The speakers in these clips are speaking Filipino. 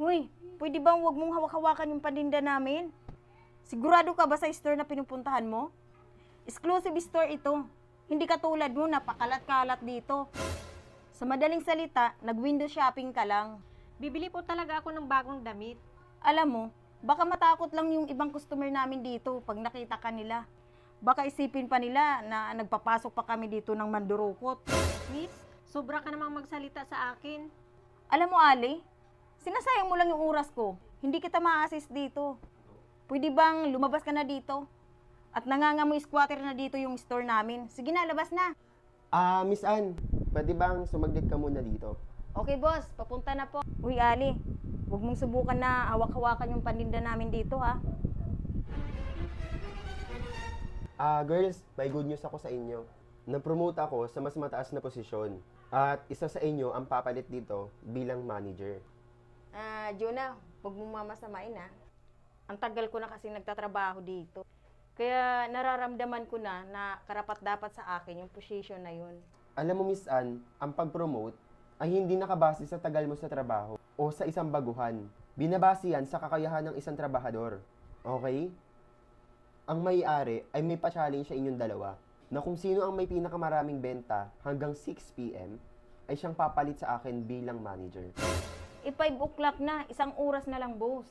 Uy, pwede bang wag mong hawak-hawakan yung paninda namin? Sigurado ka ba sa store na pinupuntahan mo? Exclusive store ito. Hindi katulad mo, napakalat-kalat dito. Sa madaling salita, nag-window shopping ka lang. Bibili po talaga ako ng bagong damit. Alam mo, baka matakot lang yung ibang customer namin dito pag nakita ka nila. Baka isipin pa nila na nagpapasok pa kami dito ng mandurukot. Miss, sobra ka namang magsalita sa akin. Alam mo, Ali, sinasayang mo lang yung oras ko. Hindi kita ma-assist dito. Pwede bang lumabas ka na dito? At nangangamoy squatter na dito yung store namin. Sige na, labas na. Miss Ann, pwede bang sumaglit ka muna dito? Okay, boss. Papunta na po. Uy, Ali, huwag mong subukan na hawak-hawakan yung paninda namin dito, ha? Girls, may good news ako sa inyo. Na-promote ako sa mas mataas na posisyon. At isa sa inyo ang papalit dito bilang manager. Jonah, huwag mong mamasamain, ha? Ang tagal ko na kasi nagtatrabaho dito. Kaya nararamdaman ko na karapat-dapat sa akin yung position na yun. Alam mo, Miss Ann, ang pag-promote ay hindi nakabase sa tagal mo sa trabaho o sa isang baguhan. Binabase yan sa kakayahan ng isang trabahador. Okay? Ang may-ari ay may pa-challenge sa inyong dalawa na kung sino ang may pinakamaraming benta hanggang 6 p.m. ay siyang papalit sa akin bilang manager. 5 o'clock na, isang oras na lang, boss.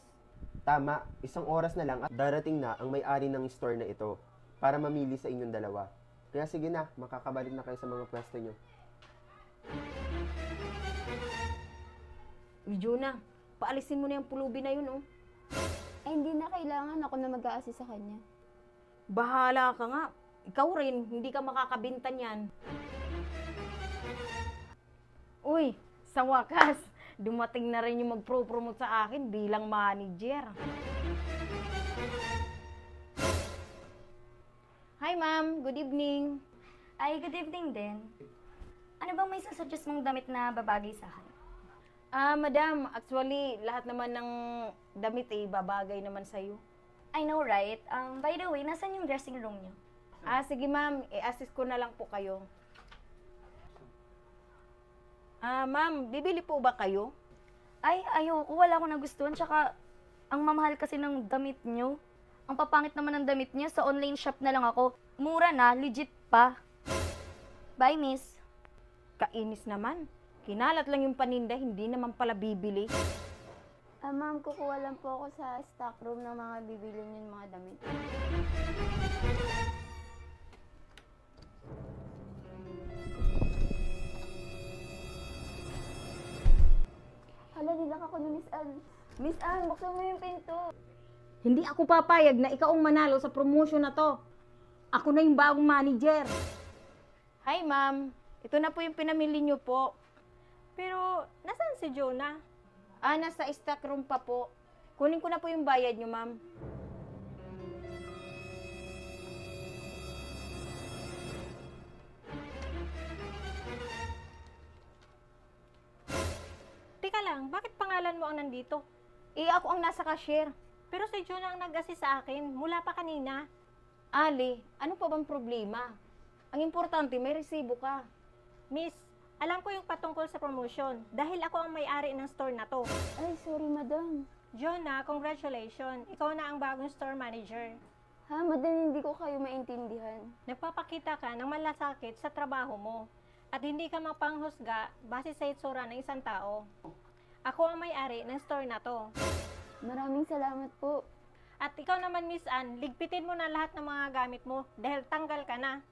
Tama, isang oras na lang at darating na ang may-ari ng store na ito para mamili sa inyong dalawa. Kaya sige na, makakabalik na kayo sa mga pwesto nyo. Uy, Jonah, paalisin mo na yung pulubi na yun, oh. Ay, hindi na kailangan ako na mag-a-assist sa kanya. Bahala ka nga. Ikaw rin, hindi ka makakabinta niyan. Uy, sa wakas, dumating na rin yung mag-promote sa akin bilang manager. Hi, ma'am. Good evening. Ay, good evening din. Ano bang may sasuggest mong damit na babagay sa akin? Madam, actually, lahat naman ng damit babagay naman sa'yo. I know, right? By the way, nasan yung dressing room niyo? Sige ma'am, i-assist ko na lang po kayo. Ma'am, bibili po ba kayo? Ay, ayoko. Wala akong nagustuhan. Tsaka, ang mamahal kasi ng damit niyo. Ang papangit naman ng damit niya. Sa online shop na lang ako. Mura na, legit pa. Bye, miss. Kainis naman. Kinalat lang yung paninda, hindi naman pala bibili. Ma'am, kukuha lang po ako sa stock room ng mga bibili niyo mga damit. Hala, nilak ako ni Miss Ann. Miss Ann, buksan mo yung pinto. Hindi ako papayag na ikaw ang manalo sa promotion na to. Ako na yung bagong manager. Hi ma'am, ito na po yung pinamili niyo po. Pero, nasaan si Jonah? Nasa stock room pa po. Kunin ko na po yung bayad niyo, ma'am. Teka lang, bakit pangalan mo ang nandito? Ako ang nasa cashier. Pero si Jonah ang nag-assist sa akin, mula pa kanina. Ali, ano pa bang problema? Ang importante, may resibo ka. Miss, alam ko yung patungkol sa promotion dahil ako ang may-ari ng store na to. Ay, sorry, madam. Jonah, congratulations. Ikaw na ang bagong store manager. Ha, madam, hindi ko kayo maintindihan. Nagpapakita ka ng malasakit sa trabaho mo at hindi ka mapanghusga base sa itsura ng isang tao. Ako ang may-ari ng store na to. Maraming salamat po. At ikaw naman, Miss Ann, ligpitin mo na lahat ng mga gamit mo dahil tanggal ka na.